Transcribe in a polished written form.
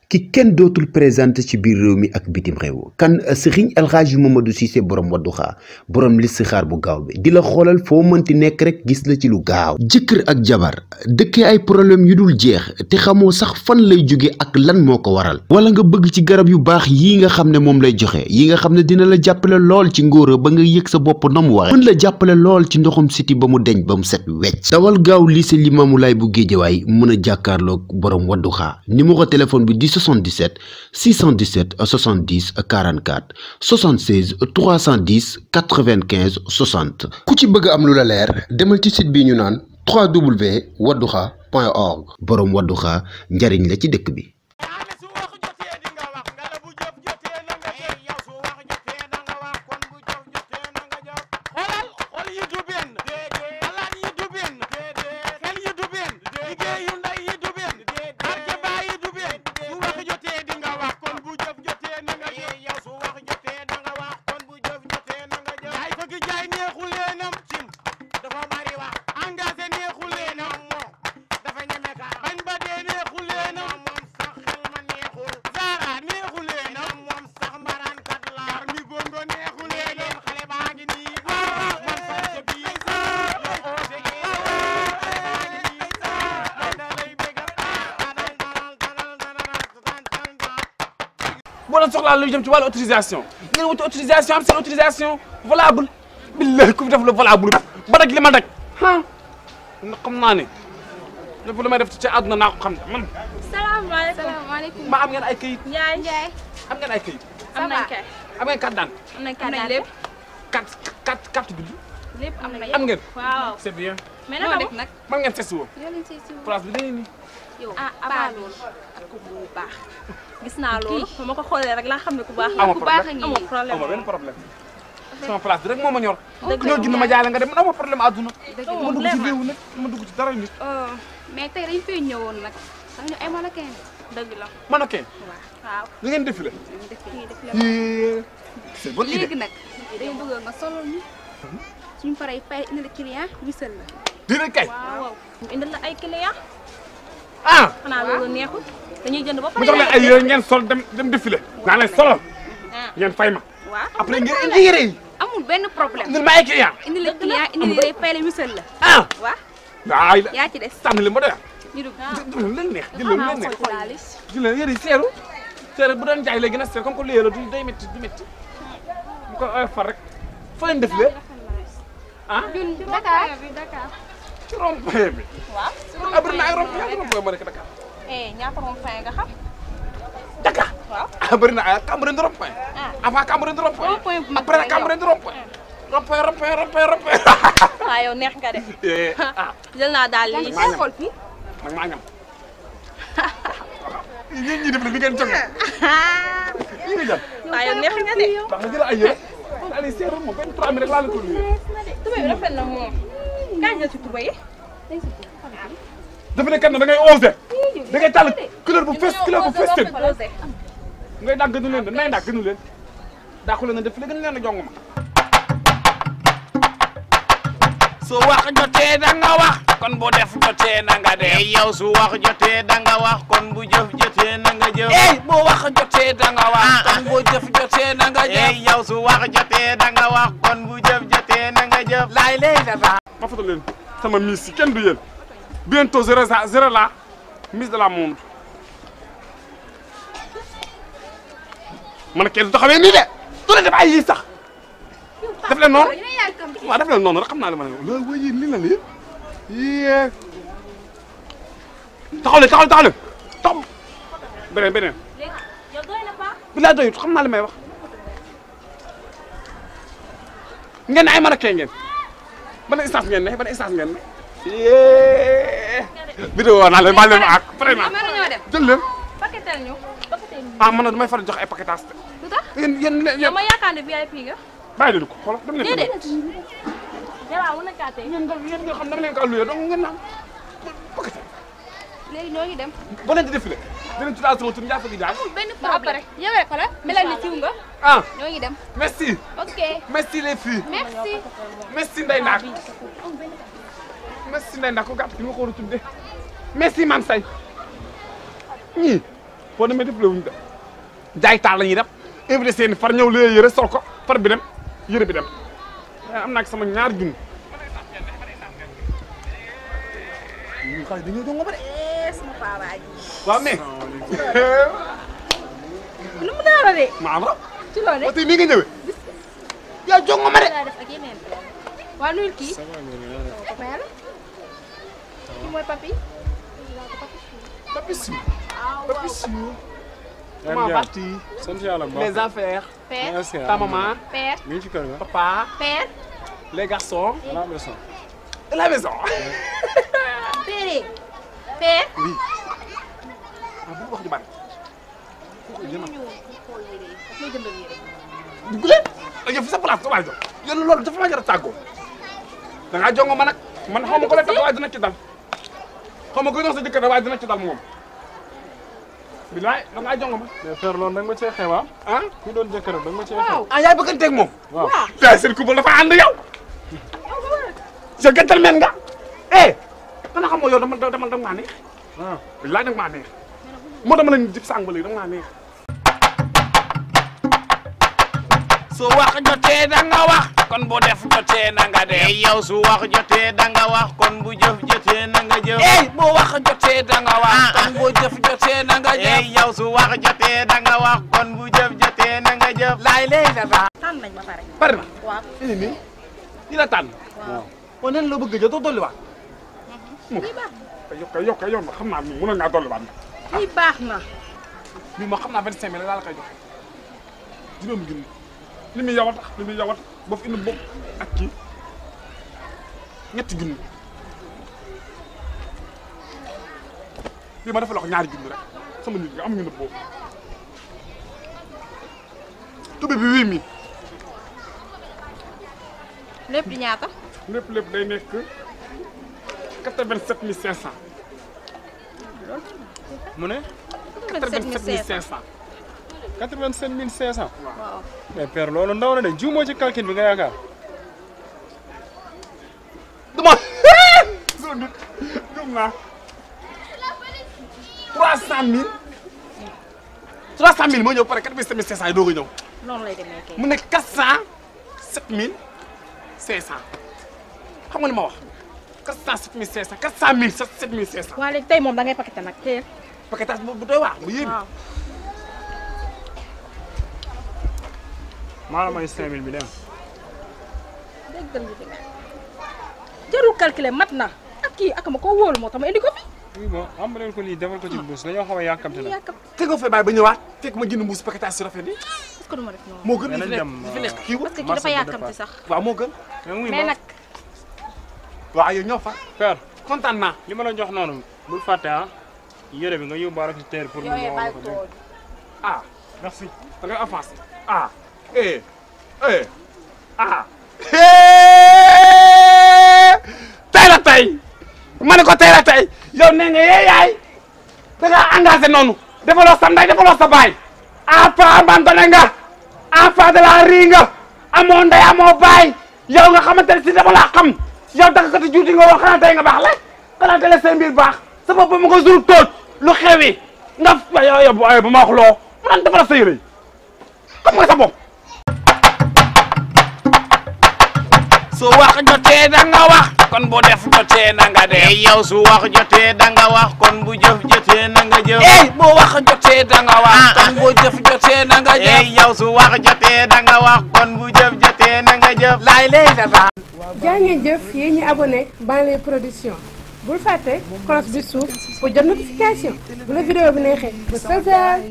ki kenn dootul présenté ci biir réew mi ak bitim réew kan Serigne El Hadji Mamadou Cissé borom Wadduha borom listixaar bu gaaw bi di la xoolal foo mënti nekk rek gis la ci lu gaaw. jëkkër ak jabar dëkkee ay problème yu dul jeex te xamoo sax fan lay jóge ak lan moo ko waral. wala nga bëgg ci garab yu baax yii nga xam ne moom lay joxe yi nga xam ne dina la jàppale lool ci ngóora ba nga yëg sa bopp na mu waree. mën la jàppale lool ci ndoxum siti ba mu deñ ba mu set wecc. dawal gaaw lycée Limamoulaye bu Guédiawaye mën a jàkkaarloog borom Wadduha numéro téléphone bi 77 617 70 44 76 310 95 60 ku ci bëgg am lu la leer demal ci site bi ñu naan www.wadduha.org borom Wadduha njariñ la ci dëkk bi. boo leen soxlaa lu jëm ci wàllu autorisation ngeen wuti autorisation am seen autorisation valable billahi ku fi def la valable ba daj li ma daj ah xam naa ne lépp lu may def ci àdduna naa ko xam ne man. salaamaaleykum. ma am ngeen ay kayit. Ndiaye. am ngeen ay kayit. am nañ kay. am ngeen carte d'identité. am nañ carte lépp. carte bi. lépp am nañ am ngeen. waaw c'est bien. mais naka def nag. man ngeen test woo. yoo leen siy si place bi dañuy nii. yow abaa loolu ak ku baax. gis naa loolu ba ma ko xoolee rek laa xam ne ku baax. amoo ku baax a ngi problème problème amoo benn problème. sama place bi rek moo ma ñor. dëgg la ñoo gis ma jaale nga dem man amoo problème àdduna. dëgg ma dugg ci réew nag ma dugg ci dara nit. mais tey dañ fay ñëwoon nag. dañu ay mannequin. dëgg la. mannequin. waaw. li ngeen défilé. c'est bonne idée. léegi nag dañu bëgg nga solol ñu. suñu paree fay indi la client wisal la. dina kay. waaw ñu indil la ay client. ah. xanaa loolu neexul dañuy jënd ba pare. mu jox leen ay yére ngeen sol dem défilé. naa leen solal. ngeen fay ma. waaw après ngeen indi yére yi. amul benn problème. indil ma ay client. indi la client indi la fay la wisal la. ah. waaw. waay la yaa ci des. tànn leen ba doyal. ñu dugg jël leen neex jël leen neex. jël leen yére yi seeru. seeru bu doon jaay léegi nag seer comme que lii la du day métti du métti. bu ko far rek fa leen défilé. ah. ñun Dakar. ci rond-point bi. waaw. ah bëri na ay rond-point ma nekk Dakar. ñaata rond-point nga xam. Dakar. waaw. ah bëri na ay Cambérène de rond-point. avant Cambérène de rond-point. rond-point bu mag après Cambérène de rond-point. rond-point. waaw yow neex nga de. ah. jël naa daal lii. maa ñam xool fii. man maa ñam. yéen ñii def li ngeen jógee. lii nga jël. waaw yow neex nga de. ndax nga jël ay yére. Aliou Seydou moom benn 3 minutes rek laa la ko luyee. tubéy bi rafet na moom. kañ la ci tubéy yi. dafa ne kat na da ngay osé. da ngay tàll couleur bu fës tën. ngay dàgg gënu leen de nay dàgg gënu leen. dàqu leen na def li gën leen a jong ma. su wax jotee da nga wax kon bu def jotee na nga def. yow su wax jotee da nga wax kon bu jëf jotee na nga jëf. bu wax jotee da nga wax kon bu jëf jotee na nga jëf. yow su wax jotee da nga wax kon bu jëf jotee na nga jëf. laay lay dafa. ma foto leen sama miss yi kenn du yéen bientôt zéro la miss de la monde. man kenn du taxawee nii de du leen def ay yii sax def leen noonu. waaw def leen noonu rek xam naa li ma ne loolu mooy yéen lii la lii yéen taxaw leen taxaw beneen bi laa doyut xam naa li may wax ngeen ne ay mannequin ngeen ban instance ngeen ne vidéo naa leen baal leen ma ak vraiment jël leen ah man na damay faral jox ay paquetage te lu tax yéen ma yaakaar ne VIP nga. bàyyi leen ko xoolal dem leen déedéet. jaww mën na kaa tey. yéen nga xam dama leen ko alloué donc ngeen naan paquetage. léegi ñoo ngi dem. boo leen di défilé dinañ tuddal sama tur Ndiaye gi jaay. benn problème yow rek la melal ni ciw nga. ah ñoo ngi dem. merci. ok merci les filles. merci Ndeye Ndack. merci Ndeye Ndack ko gàtt ki nga ko war a tuddee. merci Mame Say ñii foo demee def wuñ de jaay taal la ñuy def invité seen far ñëw lee yëre sol ko far bi dem yëre bi dem am naa sama ñaar junni ñu xale dañoo jongo ba de sama papa ji waaw mais lu mu daara de maa ra ci loolu ba tey nii nga ñëwee yaa jongo ma de daa def ak yeneen waa nuyul kii papa yàlla kii mooy papi Papissimo. waaw Papissimo. Comment vas-tu? sant yàlla bu baax. Les affaires. père Ta maman. père mi ngi ci kër ga. Papa. père Les garçons. à la maison. La maison. père père Oui. Ah bu wax ju bari. ñu xool yére yi daf may jëndal yére Dugg leen. Yow fi sa place sa waay jox. Yow loolu dafa ma jar a tàggoo. Da ngaa jongo ma nag. Man xaw ma ko la tax waaye dina ci dal. xaw ma ko doon sa jëkkër waaye dina ci dal moom. bilaay da ngaa jongo ma. mais père loolu da nga ma cee xew ah. ku doon jëkkëram da nga ma cee xew. ah yaay bëgganteeg moom. waaw tey seen couple dafa ànd yow. sa gentleman nga. dana xam nga yow dama maa neex. ah bilaay danga maa neex. moo dama la ñu jib sàng ba léegi danga maa neex. su wax jotee da nga wax kon bu def jotee na nga def yow su wax jotee da nga wax kon bu jëf jotee na nga jëf bu wax jotee da nga wax kon bu jëf jotee na nga jëf yow su wax jotee da nga wax kon bu jëf jotee na nga jëf laay lay la tànn nañ ba pare pare na. waaw indi nii di la tànn. waaw kon nen la bëgg a jël doo dolliwaat. lii baax yokk yow ma xam naa ni mënoon ngaa dolliwaat nag. na lii baax na bii ma xam naa 25 000 laa la koy joxe juróomi junni li muy yow a tax li muy yow a tax boo fi indi bopp ak kii ñetti junni bii ma dafa la ko ñaari junni rek sama nit nga amuñu ne boobu tubé bi 8000 lépp di ñaata lépp day nekk 87 500 mu ne 87 500 87 500. waaw mais père loolu ndaw na de juumoo ci calcul bi nga yaakaar. dama soo nit gëm naa 300 000 moo ñëw pare 87 500 yi doog a ñëw noonu lay demee kay mu nekk 407 500 xam nga li ma wax 407 500 400 000 7 500 waa léegi tey moom da ngay paqueté nag teel paquetage bu doy waar bu yéeme. waaw maa la may 5000 bi dem. déggal li dégg jarul calculer mat na ak kii ak ma ko wóolu moo tax ma indi ko fi oui bon am leen ko lii defal ko ci mbuus dañoo xaw a yàkkamte nag. yàkkam te nga fay bàyyi ba ñëwaat fekk ma jënd mbuus paquetage su rafet bi est-ce que du ma def noonu moo gën mais li nañ fi nekk li fi dem, nekk kii parce que kii marché dafa de yàkkamti départ. sax waaw moo gën mais nag waaw yow ñoo fa père kontaan naa li ma la jox noonu bul fàtte ah yére bi nga yóbbaale ko ci teer pour. yooyu bàyyi ko ko ah merci. da ngay avancé ah tey la tey ma ne ko tey la tey yow nee nga yee yaay da ngaa engagé noonu defaloo sa ndey defaloo sa baay enfant abandonné nga enfant de la rue nga amoo ndey amoo baay yow nga xamante ne si dama laa xam yow daggati juuti nga woon xanaa tey nga baax le xanaa tey la seen mbir baax sa bopp ba ma ko jur tooj lu xewi nga yow bu ma wax loo mu naan defal sa yére xam nga sa bopp su wax jotee da nga wax kon bu def jotee na nga def yow su wax jotee da nga wax kon bu jëf jotee na nga jëf bu wax jotee da nga wax kon bu jëf jotee na nga jëf yow su wax jotee da nga wax kon bu jëf jotee na nga jëf laay lay la jaa ngeen jëf yéen ñi abonné Banlieue Production bul fàtte cloche bi suuf pour jot notification bu la vidéo bi neexee ba